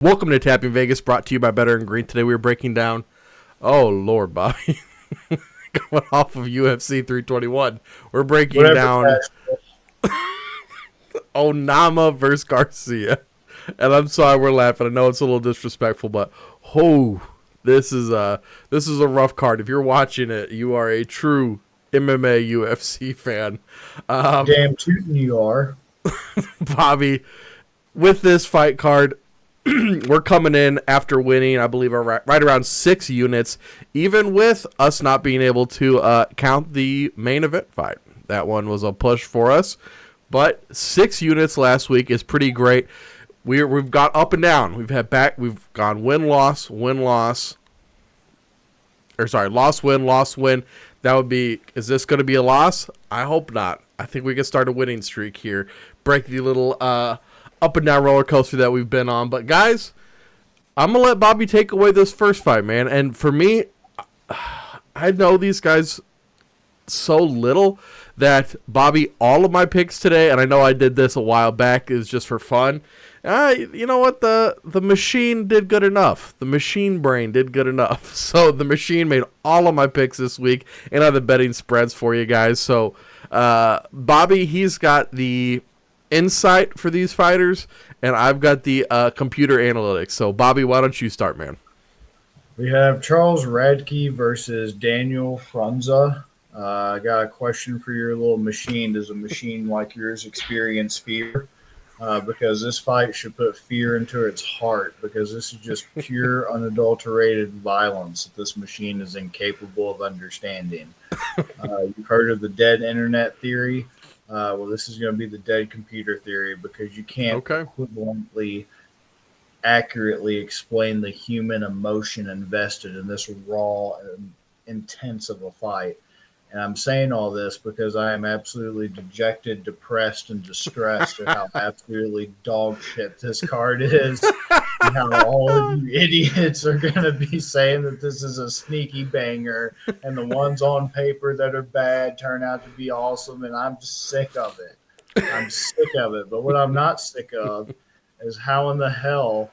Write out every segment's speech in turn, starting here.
Welcome to Tapping Vegas, brought to you by Better and Green. Today we are breaking down, oh Lord, Bobby, coming off of UFC 321. We're breaking Whatever. down Onama versus Garcia. And I'm sorry we're laughing. I know it's a little disrespectful, but this is a rough card. If you're watching it, you are a true MMA UFC fan. Damn tootin' you are. Bobby, with this fight card, we're coming in after winning, I believe, right around 6 units, even with us not being able to count the main event fight. That one was a push for us, but 6 units last week is pretty great. We've got up and down. We've gone loss, loss, win. That would be. Is this going to be a loss? I hope not. I think we can start a winning streak here. Break the little up and down roller coaster that we've been on. But guys, I'm gonna let Bobby take away this first fight, man. And for me, I know these guys so little that Bobby, all of my picks today, and I know I did this a while back, is just for fun. You know what? The machine did good enough. The machine brain did good enough. So the machine made all of my picks this week and other betting spreads for you guys. So Bobby, he's got the insight for these fighters, and I've got the computer analytics. So Bobby, why don't you start, man? We have Charles Radke versus Daniel Frunza. I got a question for your little machine. Does a machine like yours experience fear? Because this fight should put fear into its heart, because this is just pure, unadulterated violence that this machine is incapable of understanding. You've heard of the dead internet theory. Well, this is going to be the dead computer theory, because you can't equivalently accurately explain the human emotion invested in this raw and intense of a fight. And I'm saying all this because I am absolutely dejected, depressed, and distressed at how absolutely dog shit this card is. And how all of you idiots are going to be saying that this is a sneaky banger, and the ones on paper that are bad turn out to be awesome. And I'm just sick of it. I'm sick of it. But what I'm not sick of is how in the hell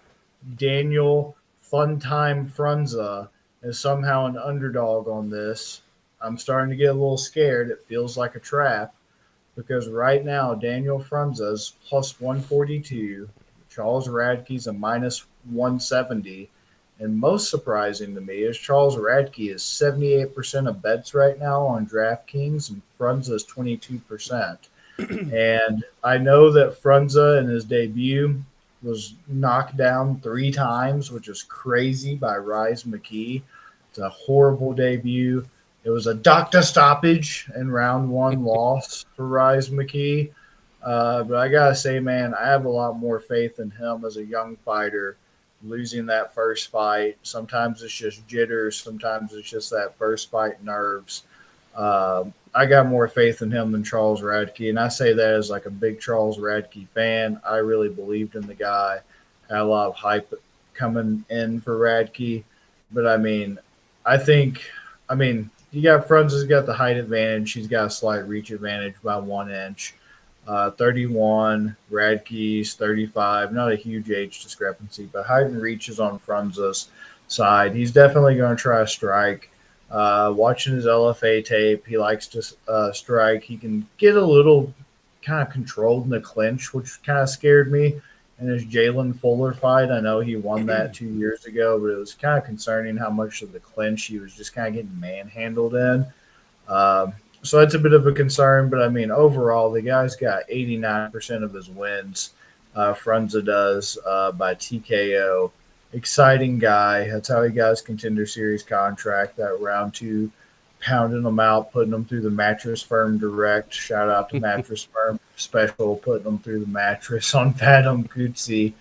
Daniel Funtime Frunza is somehow an underdog on this. I'm starting to get a little scared. It feels like a trap, because right now Daniel Frunza's plus 142, Charles Radke's a minus 170, and most surprising to me is Charles Radke is 78% of bets right now on DraftKings, and Frunza is 22%. And I know that Frunza in his debut was knocked down 3 times, which is crazy, by Rise McKee. It's a horrible debut. It was a doctor stoppage in round 1 loss for Rise McKee. But I got to say, man, I have a lot more faith in him as a young fighter. Losing that first fight, sometimes it's just jitters, sometimes it's just that first fight nerves. I got more faith in him than Charles Radke, and I say that as like a big Charles Radke fan. I really believed in the guy. Had a lot of hype coming in for Radke. But, you got Frunza's got the height advantage. He's got a slight reach advantage by 1 inch. 31, Radke's 35. Not a huge age discrepancy, but height and reach is on Frunza's side. He's definitely going to try to strike. Watching his LFA tape, he likes to strike. He can get a little kind of controlled in the clinch, which kind of scared me in his Jalen Fuller fight. I know he won that 2 years ago, but it was kind of concerning how much of the clinch he was just kind of getting manhandled in. So that's a bit of a concern, but overall, the guy's got 89% of his wins. Frunza does by TKO. Exciting guy. That's how he got his Contender Series contract. That round 2, pounding him out, putting him through the Mattress Firm Direct. Shout out to Mattress Firm Special, putting him through the mattress on Fathom Kutsi.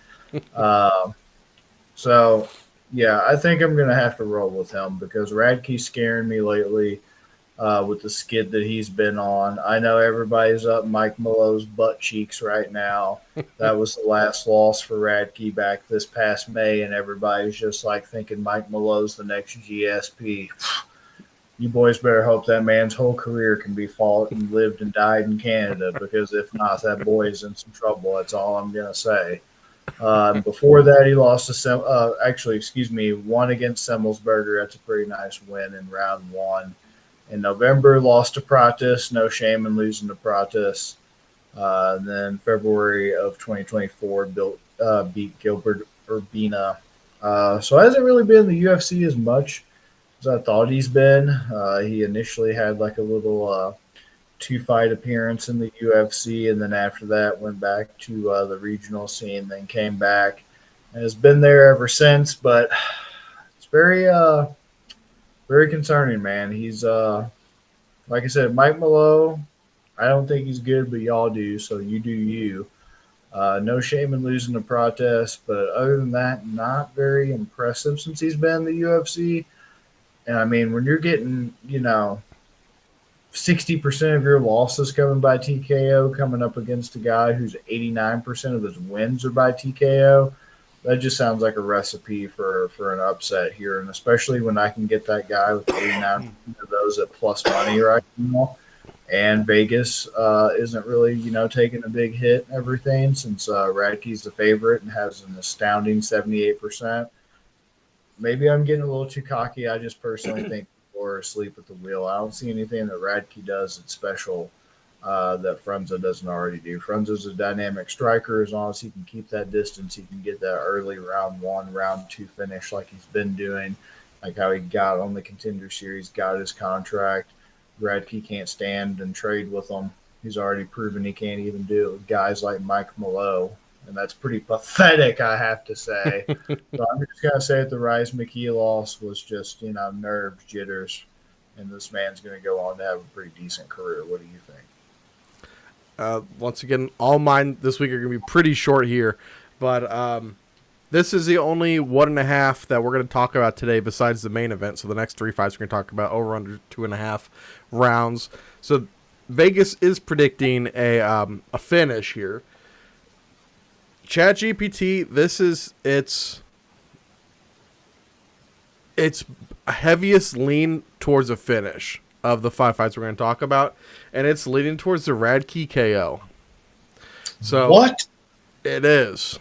So, yeah, I think I'm going to have to roll with him, because Radke's scaring me lately with the skid that he's been on. I know everybody's up Mike Malo's butt cheeks right now. That was the last loss for Radke back this past May, and everybody's just like thinking Mike Malo's the next GSP. You boys better hope that man's whole career can be fought and lived and died in Canada, because if not, that boy is in some trouble. That's all I'm going to say. Before that, he lost won against Semmelsberger. That's a pretty nice win in round one. In November, lost to Pratis. No shame in losing to Pratis. And then February of 2024, beat Gilbert Urbina. So hasn't really been in the UFC as much as I thought he's been. He initially had like a little 2-fight appearance in the UFC, and then after that went back to the regional scene, then came back and has been there ever since. But it's very concerning, man. He's like I said, Mike Mallow. I don't think he's good, but y'all do, so you do you. No shame in losing to Protest, but other than that, not very impressive since he's been in the UFC. And I mean, when you're getting, 60% of your losses coming by TKO, coming up against a guy who's 89% of his wins are by TKO, that just sounds like a recipe for an upset here. And especially when I can get that guy with 89% of those at plus money right now. And Vegas isn't really, taking a big hit and everything since Radke's the favorite and has an astounding 78%. Maybe I'm getting a little too cocky. I just personally think people are asleep at the wheel. I don't see anything that Radke does that's special that Frunze doesn't already do. Frunze's a dynamic striker. As long as he can keep that distance, he can get that early round one, round two finish like he's been doing, like how he got on the Contender Series, got his contract. Radke can't stand and trade with him. He's already proven he can't even do it with guys like Mike Mallow. And that's pretty pathetic, I have to say. So I'm just going to say that the Rise McKee loss was just, nerves, jitters. And this man's going to go on to have a pretty decent career. What do you think? Once again, all mine this week are going to be pretty short here. But this is the only 1.5 that we're going to talk about today besides the main event. So the next 3 fights we're going to talk about over under 2.5 rounds. So Vegas is predicting a finish here. ChatGPT, this is its heaviest lean towards a finish of the 5 fights we're going to talk about, and it's leaning towards the Radke KO. So what? It is.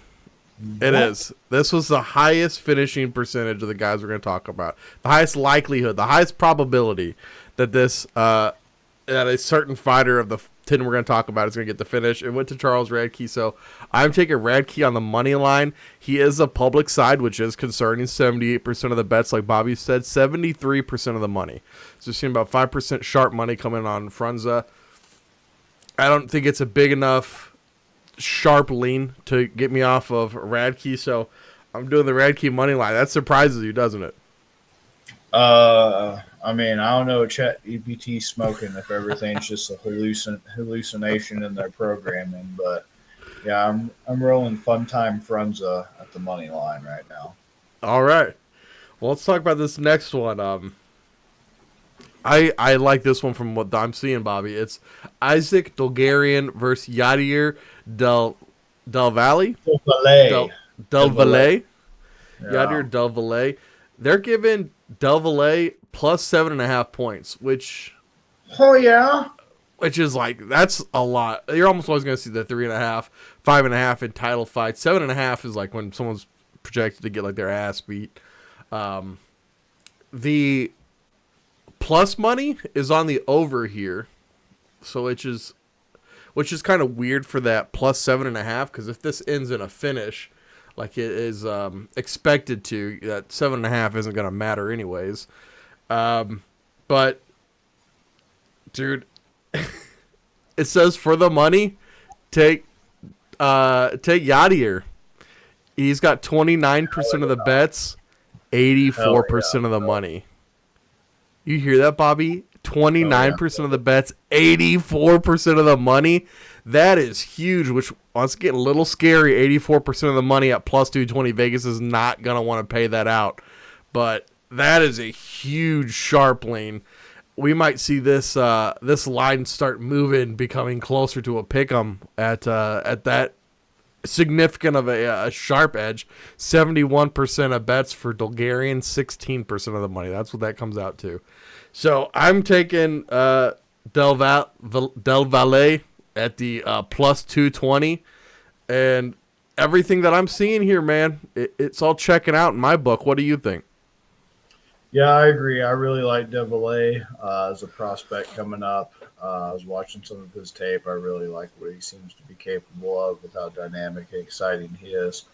It is. This was the highest finishing percentage of the guys we're going to talk about. The highest likelihood, the highest probability that that a certain fighter of the 10 we're going to talk about is going to get the finish. It went to Charles Radke, so I'm taking Radke on the money line. He is a public side, which is concerning. 78% of the bets, like Bobby said, 73% of the money. So we're seeing about 5% sharp money coming on Frunze. I don't think it's a big enough sharp lean to get me off of Radke, so I'm doing the Radke money line. That surprises you, doesn't it? I mean, I don't know what ChatGPT smoking if everything's just a hallucination in their programming, but yeah, I'm rolling fun time Frunze at the money line right now. All right. Well, let's talk about this next one. I like this one from what I'm seeing, Bobby. It's Isaac Dolgarian versus Yadir Del Valle. Del Valle. Yeah. Yadir Del Valle. They're giving Del Valle plus 7.5 points, which is like, that's a lot. You're almost always going to see the 3.5, 5.5 in title fights. 7.5 is like when someone's projected to get like their ass beat. The plus money is on the over here, so which is kind of weird for that plus 7.5, because if this ends in a finish like it is expected to, that 7.5 isn't going to matter anyways. But dude, it says for the money, take Yadir. He's got 29% of the bets, 84% of the money. You hear that, Bobby? 29% of the bets, 84% of the money. That is huge, which once getting a little scary. 84% of the money at plus 220. Vegas is not going to want to pay that out. But that is a huge sharp lean. We might see this line start moving, becoming closer to a pick'em at that significant of a sharp edge. 71% of bets for Dolgarian, 16% of the money. That's what that comes out to. So I'm taking Del Valle at the plus 220, and Everything that I'm seeing here, man, it's all checking out in my book. What do you think? Yeah, I agree. I really like Devillet as a prospect coming up. I was watching some of his tape. I really like what he seems to be capable of with how dynamic and exciting he is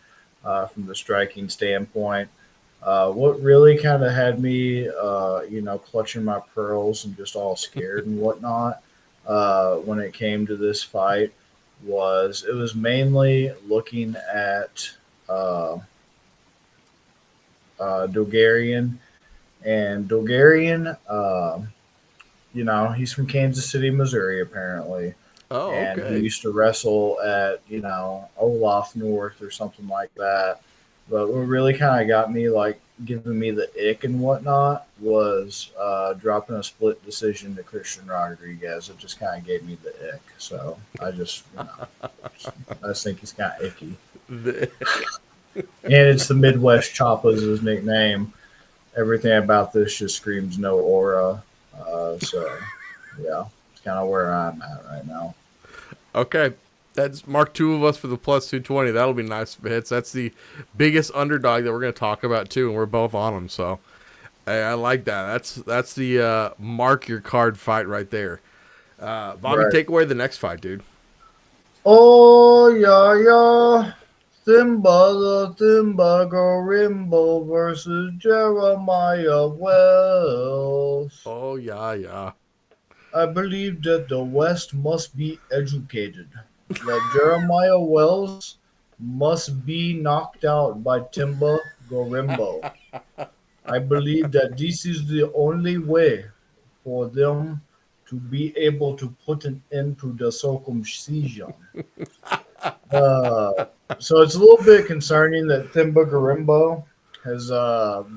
from the striking standpoint. What really kind of had me, clutching my pearls and just all scared and whatnot when it came to this fight was it was mainly looking at uh, Dogarian. And Dogarian, he's from Kansas City, Missouri, apparently. Oh, And he okay. used to wrestle at, Olaf North or something like that. But what really kind of got me, like, giving me the ick and whatnot was dropping a split decision to Christian Rodriguez. It just kind of gave me the ick. So I just think he's kind of icky. And it's the Midwest Choppa is his nickname. Everything about this just screams no aura. So, yeah, it's kind of where I'm at right now. Okay. That's mark two of us for the plus 220. That'll be nice hits. That's the biggest underdog that we're going to talk about, too, and we're both on them. So, hey, I like that. That's the mark your card fight right there. Bobby, Right. take away the next fight, dude. Oh, yeah, yeah. Simba the Simba Gorimbo versus Jeremiah Wells. Oh, yeah, yeah. I believe that the West must be educated. That Jeremiah Wells must be knocked out by Timba Gorimbo. I believe that this is the only way for them to be able to put an end to the circumcision. Uh, so it's a little bit concerning that Thimba Garimbo has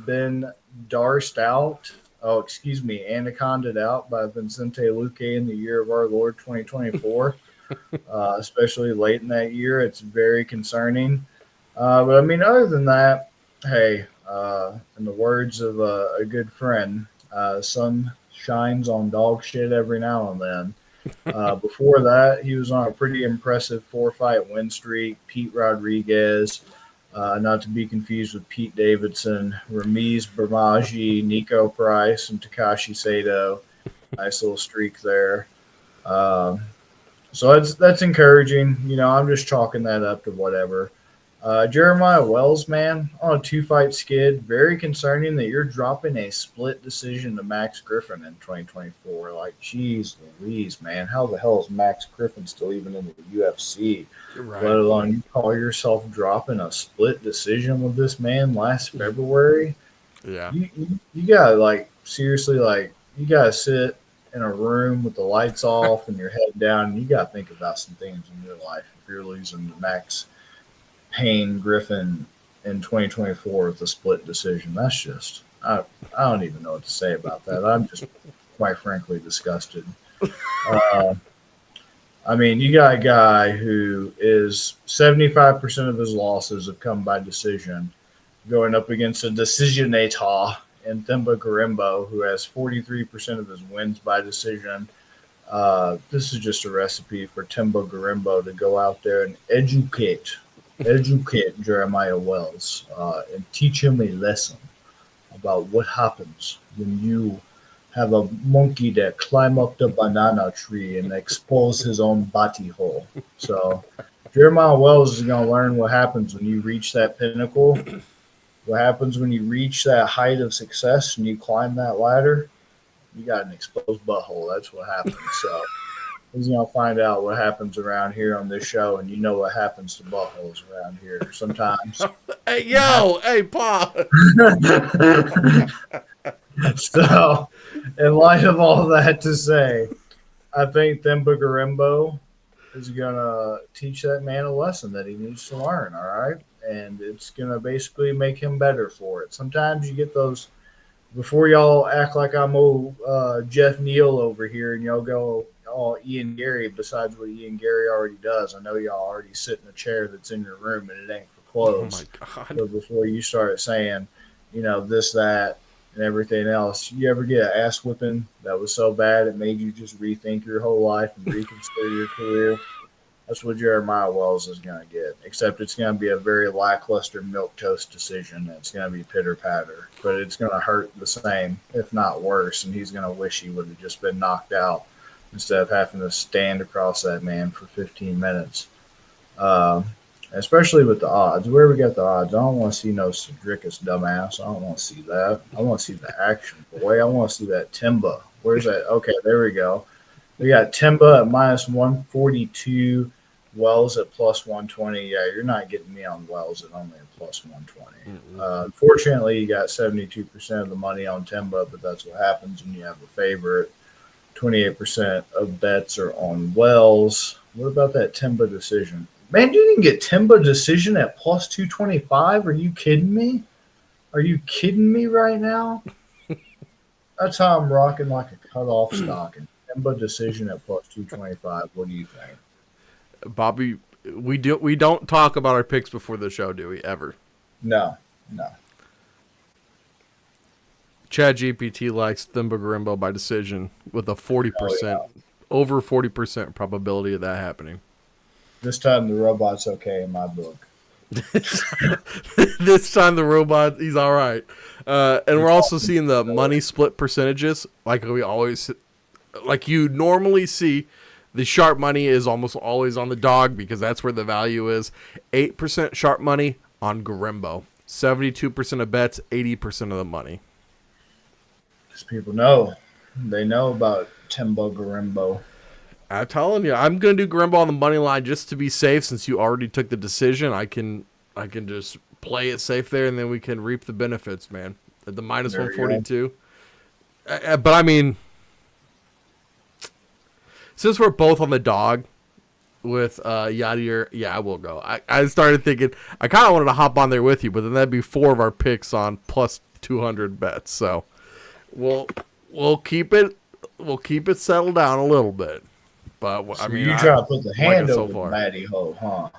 been darsed out. Oh, excuse me, anacondaed out by Vincente Luque in the year of our Lord 2024, especially late in that year. It's very concerning. But I mean, other than that, hey, in the words of a good friend, sun shines on dog shit every now and then. Before that, he was on a pretty impressive four-fight win streak. Pete Rodriguez, not to be confused with Pete Davidson, Ramiz Brahmaji, Nico Price, and Takashi Sato. Nice little streak there. Um, so that's encouraging. I'm just chalking that up to whatever. Jeremiah Wells, man, on a two-fight skid. Very concerning that you're dropping a split decision to Max Griffin in 2024. Like, geez Louise, man. How the hell is Max Griffin still even in the UFC? You're Let right. alone you call yourself dropping a split decision with this man last February. Yeah. You gotta, like, seriously, like, you gotta sit in a room with the lights off and your head down, and you gotta think about some things in your life if you're losing to Max Payne Griffin in 2024 with a split decision. That's just, I don't even know what to say about that. I'm just quite frankly disgusted. Uh, I mean, you got a guy who is 75% of his losses have come by decision, going up against a decisionator in Themba Garimbo, who has 43% of his wins by decision. This is just a recipe for Timbo Garimbo to go out there and educate Jeremiah Wells and teach him a lesson about what happens when you have a monkey that climb up the banana tree and expose his own body hole. So Jeremiah Wells is going to learn what happens when you reach that pinnacle, what happens when you reach that height of success and you climb that ladder. You got an exposed butthole. That's what happens. So he's gonna find out what happens around here on this show, and you know what happens to buttholes around here sometimes. Hey, yo, hey, Pa. So, in light of all that to say, I think Themba Garimbo is gonna teach that man a lesson that he needs to learn. All right, and it's gonna basically make him better for it. Sometimes you get those. Before y'all act like I'm old Jeff Neal over here, and y'all go all Ian Gary. Besides what Ian Gary already does, I know y'all already sit in a chair that's in your room and it ain't for Oh, my clothes. God. So before you start saying, this, that, and everything else, you ever get an ass whipping that was so bad it made you just rethink your whole life and reconsider your career? That's what Jeremiah Wells is going to get, except it's going to be a very lackluster milquetoast decision. It's going to be pitter patter, but it's going to hurt the same, if not worse. And he's going to wish he would have just been knocked out instead of having to stand across that man for 15 minutes. Especially with the odds. Where we got the odds? I don't want to see no Cedricus dumbass. I don't want to see that. I want to see the action, boy. I want to see that Timba. Where's that? Okay, there we go. We got Timba at minus 142, Wells at plus 120. Yeah, you're not getting me on Wells at only at plus 120. Unfortunately, you got 72% of the money on Timba, but that's what happens when you have a favorite. 28% of bets are on Wells. What about that Timba decision? Man, you didn't get Timba decision at plus 225? Are you kidding me? Are you kidding me right now? That's how I'm rocking like a cutoff stocking. Timba decision at plus 225. What do you think? Bobby, we don't talk about our picks before the show, do we? Ever? No. Chad GPT likes Thimba Garimbo by decision with a 40%, over 40% probability of that happening. This time the robot's okay in my book. This time the robot, he's all right. And we're also seeing the money split percentages like you normally see. The sharp money is almost always on the dog because that's where the value is. 8% sharp money on Garimbo. 72% of bets, 80% of the money. Because people know. They know about Timba Garimbo. I'm telling you, I'm going to do Garimbo on the money line just to be safe since you already took the decision. I can just play it safe there, and then we can reap the benefits, man. At the minus 142. But, I mean, since we're both on the dog with Yadier, yeah, I will go. I started thinking, I kind of wanted to hop on there with you, but then that'd be 4 of our picks on plus 200 bets. So we'll keep it settled down a little bit. But so you try to put the hand over Matty Ho, huh?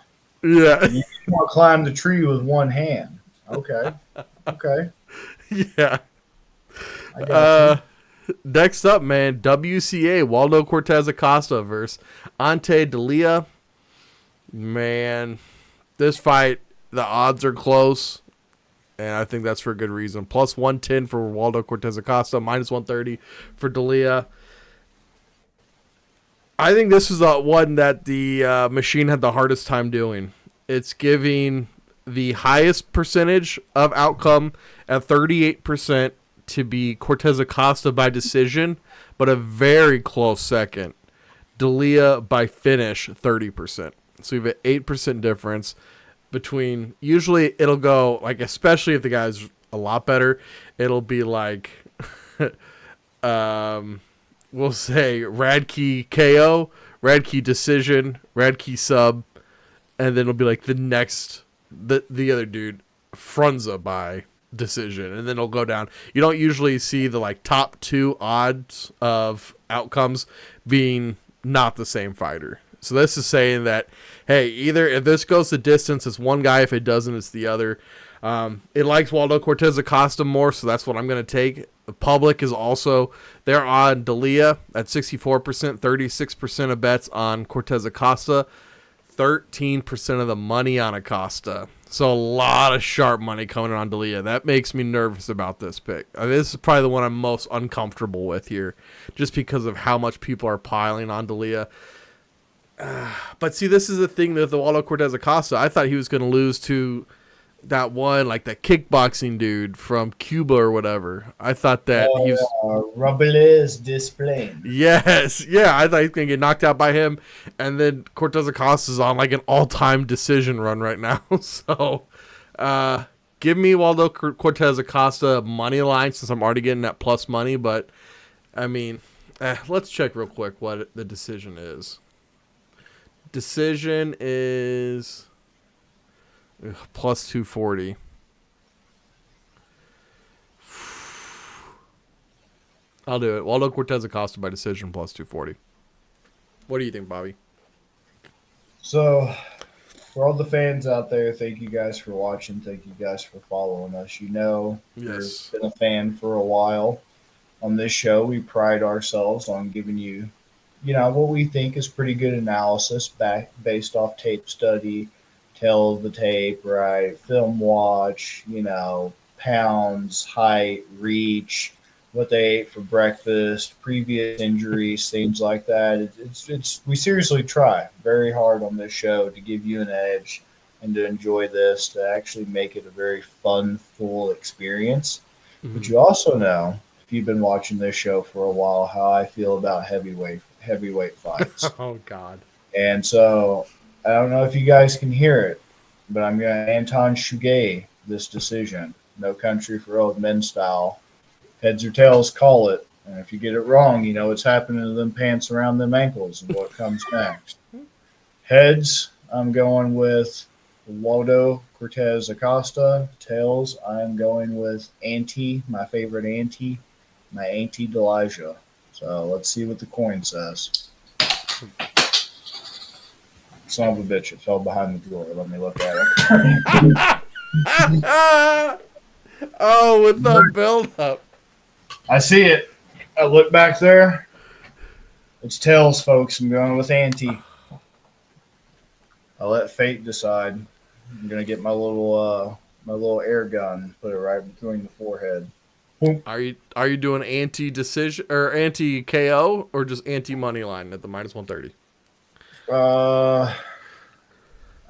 Yeah. You want to climb the tree with one hand. Okay. Yeah. I got you. Next up, man, WCA, Waldo Cortes-Acosta versus Ante D'Elia. Man, this fight, the odds are close, and I think that's for a good reason. Plus 110 for Waldo Cortes-Acosta, minus 130 for D'Elia. I think this is the one that the machine had the hardest time doing. It's giving the highest percentage of outcome at 38% to be Cortes-Acosta by decision, but a very close second, D'Elia by finish, 30%. So you have an 8% difference between, usually it'll go, like, especially if the guy's a lot better, it'll be like, we'll say Radke KO, Radke decision, Radke sub, and then it'll be like the other dude, Frunza by decision, and then it'll go down. You don't usually see the like top 2 odds of outcomes being not the same fighter. So this is saying that, hey, either if this goes the distance, it's one guy. If it doesn't, it's the other. It likes Waldo Cortes-Acosta more, so that's what I'm going to take. The public is also, they're on D'Elia at 64%, 36% of bets on Cortes-Acosta, 13% of the money on Acosta. So a lot of sharp money coming in on D'Elia. That makes me nervous about this pick. This is probably the one I'm most uncomfortable with here, just because of how much people are piling on D'Elia. But see, this is the thing with the Waldo Cortes-Acosta. I thought he was going to lose to that one, like that kickboxing dude from Cuba or whatever. I thought that he was Robles Desplain. Yes, yeah. I thought he was gonna get knocked out by him, and then Cortes-Acosta is on like an all-time decision run right now. So, give me Waldo Cortes-Acosta money line since I'm already getting that plus money. But I mean, let's check real quick what the decision is. Decision is plus 240. I'll do it. Waldo Cortes-Acosta by decision plus 240. What do you think, Bobby? So, for all the fans out there, thank you guys for watching. Thank you guys for following us. You know, yes, you've been a fan for a while. On this show, we pride ourselves on giving you, what we think is pretty good analysis based off tape study, tell of the tape, right? Film watch, pounds, height, reach, what they ate for breakfast, previous injuries, things like that. It's we seriously try very hard on this show to give you an edge and to enjoy this, to actually make it a very fun, full experience. But Mhm. you also know, if you've been watching this show for a while, how I feel about heavyweight fights. Oh God. And so I don't know if you guys can hear it, but I'm going to Anton Shugay this decision. No country for old men style. Heads or tails, call it. And if you get it wrong, you know what's happening to them pants around them ankles and what comes next. Heads, I'm going with Waldo Cortes-Acosta. Tails, I'm going with Auntie, my favorite Auntie, my Auntie Delija. So let's see what the coin says. Son of a bitch, it fell behind the door. Let me look at it. Oh, with the build up. I see it. I look back there. It's tails, folks. I'm going with Auntie. I'll let fate decide. I'm gonna get my little air gun, put it right between the forehead. Are you doing anti decision or anti KO or just anti money line at the -130? I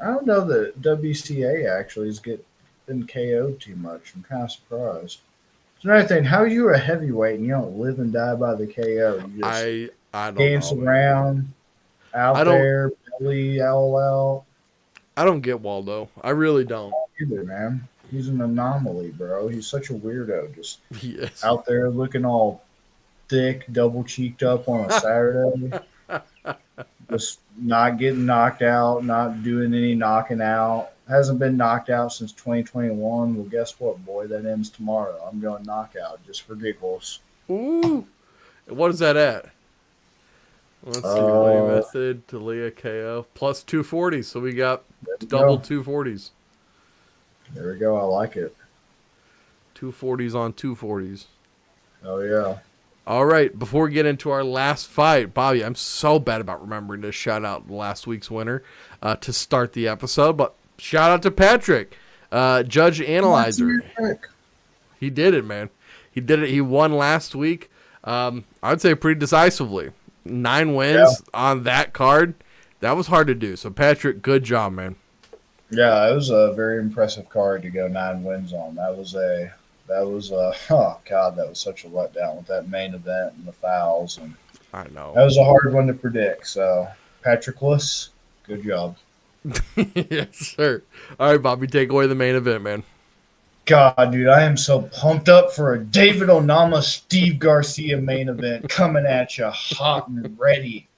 don't know that WCA actually has been KO'd too much. I'm kind of surprised. It's another thing. How are you a heavyweight and you don't live and die by the KO? You just I don't dance know, man. around I out don't there, belly all out. I don't get Waldo. I really don't. Either, man. He's an anomaly, bro. He's such a weirdo. Just He is. out there looking all thick, double cheeked up on a Saturday. Just not getting knocked out, not doing any knocking out. Hasn't been knocked out since 2021. Well, guess what, boy? That ends tomorrow. I'm going knockout just for giggles. Ooh. What is that at? Let's see. Money Uh, method, Talia KO. Plus 240. So we got there we double go. 240s. There we go. I like it. 240s on 240s. Oh, yeah. All right, before we get into our last fight, Bobby, I'm so bad about remembering to shout out last week's winner to start the episode, but shout out to Patrick, Judge Analyzer. He did it, man. He did it. He won last week. I'd say pretty decisively. 9 wins on that card. That was hard to do. So, Patrick, good job, man. Yeah, it was a very impressive card to go 9 wins on. Oh God, that was such a letdown with that main event and the fouls, and I know. that was a hard one to predict. So, Patrickless, good job. Yes, sir. All right, Bobby, take away the main event, man. God, dude, I am so pumped up for a David Onama, Steve Garcia main event coming at you hot and ready.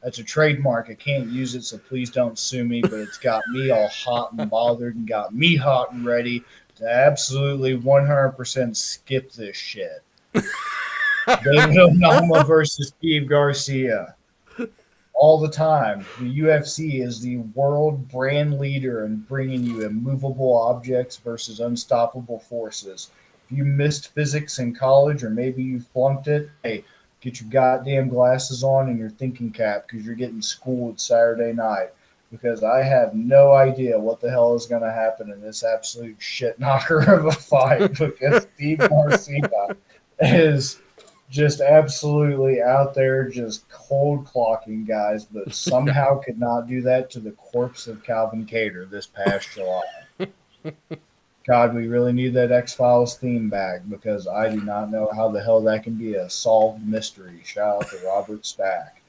That's a trademark. I can't use it, so please don't sue me, but it's got me all hot and bothered and got me hot and ready to absolutely 100% skip this shit. David Onama versus Steve Garcia. All the time. The UFC is the world brand leader in bringing you immovable objects versus unstoppable forces. If you missed physics in college or maybe you flunked it, hey, get your goddamn glasses on and your thinking cap because you're getting schooled Saturday night. Because I have no idea what the hell is going to happen in this absolute shit knocker of a fight. Because Steve Garcia is just absolutely out there, just cold clocking guys, but somehow could not do that to the corpse of Calvin Cater this past July. God, we really need that X-Files theme back because I do not know how the hell that can be a solved mystery. Shout out to Robert Stack.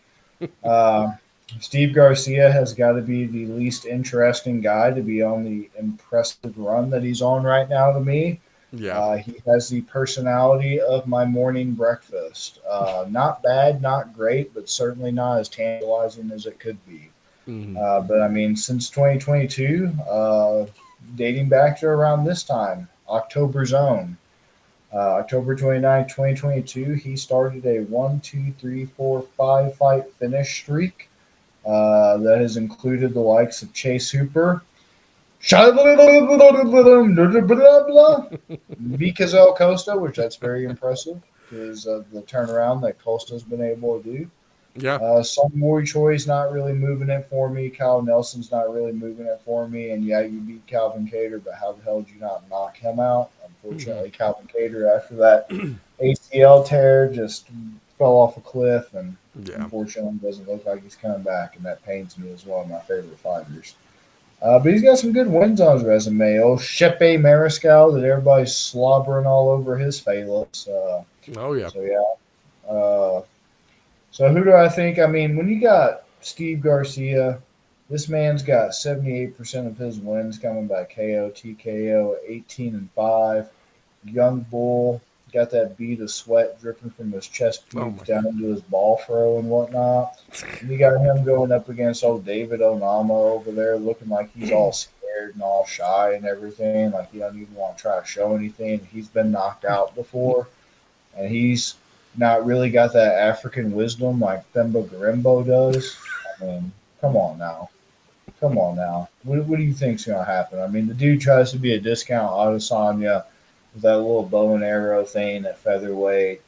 Steve Garcia has got to be the least interesting guy to be on the impressive run that he's on right now to me. Yeah. He has the personality of my morning breakfast. Not bad, not great, but certainly not as tantalizing as it could be. Mm-hmm. But I mean, since 2022, dating back to around this time, October zone, October 29, 2022, he started a 5 fight finish streak that has included the likes of Chase Hooper, Viddyoze Costa, which that's very impressive because of the turnaround that Costa's been able to do. Yeah. Some Mori Choi's not really moving it for me. Kyle Nelson's not really moving it for me. And yeah, you beat Calvin Cater, but how the hell did you not knock him out? Mhm. Unfortunately, Calvin Cater, after that ACL tear, just fell off a cliff, and Yeah. unfortunately, doesn't look like he's coming back, and that pains me as one of my favorite fighters. But he's got some good wins on his resume. Oh, Shepe Mariscal, that everybody's slobbering all over his phalanx. Oh yeah. So yeah. So who do I think? I mean, when you got Steve Garcia, this man's got 78% of his wins coming by KO, TKO, 18-5. Young bull, got that bead of sweat dripping from his chest Oh pubes my. down into his ball throw and whatnot. And you got him going up against old David Onama over there, looking like he's all scared and all shy and everything, like he doesn't even want to try to show anything. He's been knocked out before, and he's not really got that African wisdom like Themba Garimbo does. I mean, come on now. Come on now. What do you think's going to happen? I mean, the dude tries to be a discount Adesanya with that little bow and arrow thing at featherweight.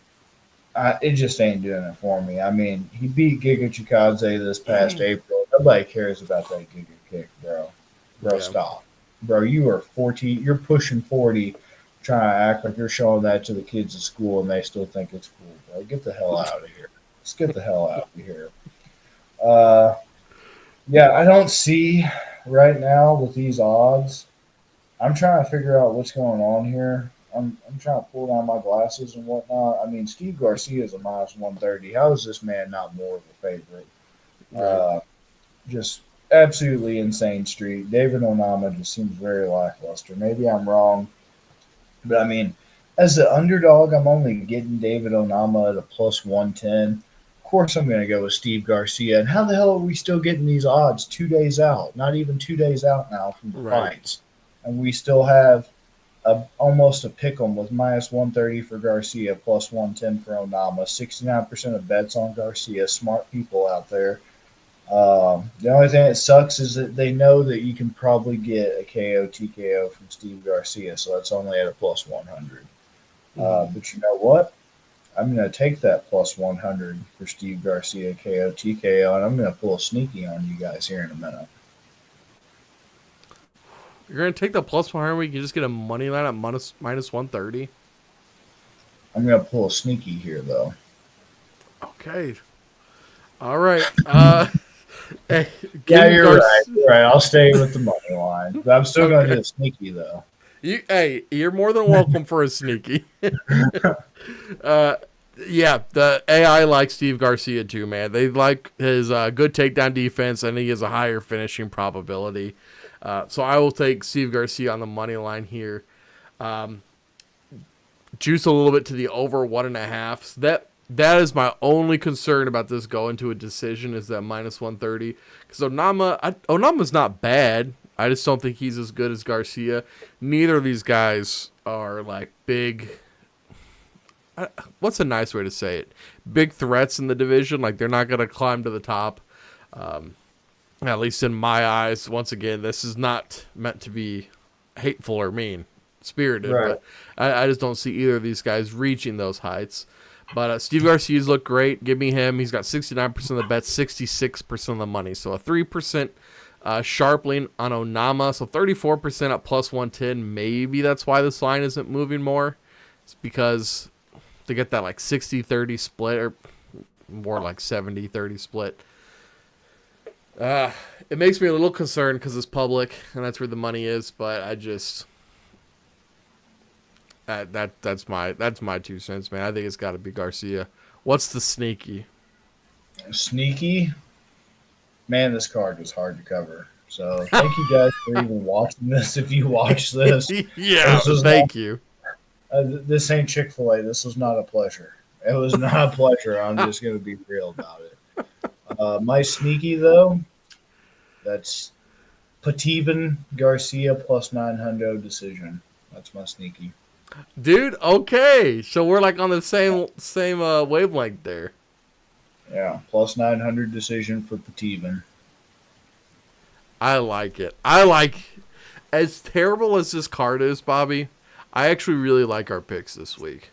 It just ain't doing it for me. I mean, he beat Giga Chikadze this past April. Nobody cares about that Giga kick, bro. Bro, Yeah. stop. Bro, you are 40. You're pushing 40, trying to act like you're showing that to the kids at school, and they still think it's cool, bro. Get the hell out of here. Let's get the hell out of here. Uh, yeah, I don't see right now with these odds. I'm trying to figure out what's going on here. I'm trying to pull down my glasses and whatnot. I mean, Steve Garcia is a minus 130. How is this man not more of a favorite? Right. Uh, just absolutely insane streak. David Onama just seems very lackluster. Maybe I'm wrong, but I mean, as the underdog, I'm only getting David Onama at a plus 110. Of course, I'm going to go with Steve Garcia. And how the hell are we still getting these odds 2 days out? Not even 2 days out now from the Right. fights. And we still have almost a pick 'em with minus 130 for Garcia, plus 110 for Onama. 69% of bets on Garcia. Smart people out there. The only thing that sucks is that they know that you can probably get a KO TKO from Steve Garcia, so that's only at a plus 100. Mhm. But you know what? I'm going to take that plus 100 for Steve Garcia KO TKO, and I'm going to pull a sneaky on you guys here in a minute. You're gonna take the plus 100. We can just get a money line at minus 130. I'm going to pull a sneaky here, though. Okay. All right. Hey, Yeah, King you're right. Garcia. You're right. I'll stay with the money line, but I'm still going to Okay. do a sneaky, though. Hey, you're more than welcome for a sneaky. uh, yeah, the AI likes Steve Garcia too, man. They like his good takedown defense, and he has a higher finishing probability. So I will take Steve Garcia on the money line here. Juice a little bit to the over 1.5. So that is my only concern about this going to a decision is that minus 130. Because Onama's not bad. I just don't think he's as good as Garcia. Neither of these guys are like big. What's a nice way to say it? Big threats in the division. Like they're not gonna climb to the top. At least in my eyes. Once again, this is not meant to be hateful or mean spirited, Right. but I just don't see either of these guys reaching those heights. But Steve Garcia's look great. Give me him. He's got 69% of the bets, 66% of the money. So a 3% sharpling on Onama. So 34% at plus 110. Maybe that's why this line isn't moving more. It's because they get that like 60-30 split or more like 70-30 split. It makes me a little concerned because it's public and that's where the money is. But I just that's my 2 cents, man. I think it's got to be Garcia. What's the sneaky? Sneaky. Man, this card was hard to cover. So thank you guys for even watching this. If you watch this, Yeah, this was thank you. this ain't Chick-fil-A. This was not a pleasure. It was not a pleasure. I'm just going to be real about it. My sneaky, though, that's Pativan Garcia plus 900 decision. That's my sneaky. Dude, okay. So we're like on the same wavelength there. Yeah, plus 900 decision for Pativan. I like it. I like as terrible as this card is, Bobby. I actually really like our picks this week.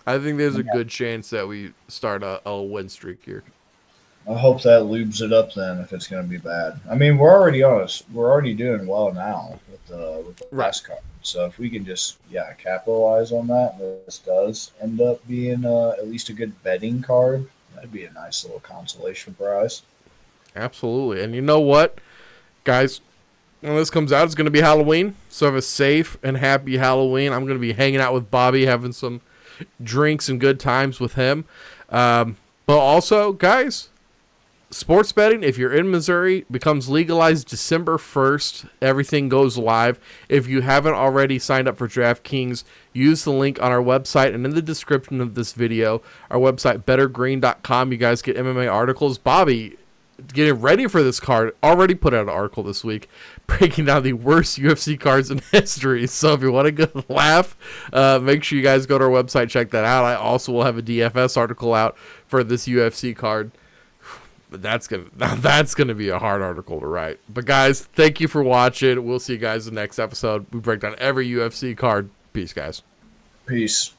I think there's a good chance that we start a win streak here. I hope that lubes it up then if it's going to be bad. I mean, we're already we're already doing well now with the Right. last card. So if we can just capitalize on that, this does end up being at least a good betting card. That'd be a nice little consolation prize. Absolutely. And you know what, guys? When this comes out, it's going to be Halloween. So have a safe and happy Halloween. I'm going to be hanging out with Bobby, having some drinks and good times with him. But also, guys, sports betting, if you're in Missouri, becomes legalized December 1st. Everything goes live. If you haven't already signed up for DraftKings, use the link on our website and in the description of this video. Our website, bettergreen.com. You guys get MMA articles. Bobby, getting ready for this card, already put out an article this week breaking down the worst UFC cards in history. So if you want a good laugh, make sure you guys go to our website, check that out. I also will have a DFS article out for this UFC card. But that's gonna be a hard article to write. But guys, thank you for watching. We'll see you guys in the next episode. We break down every UFC card. Peace, guys. Peace.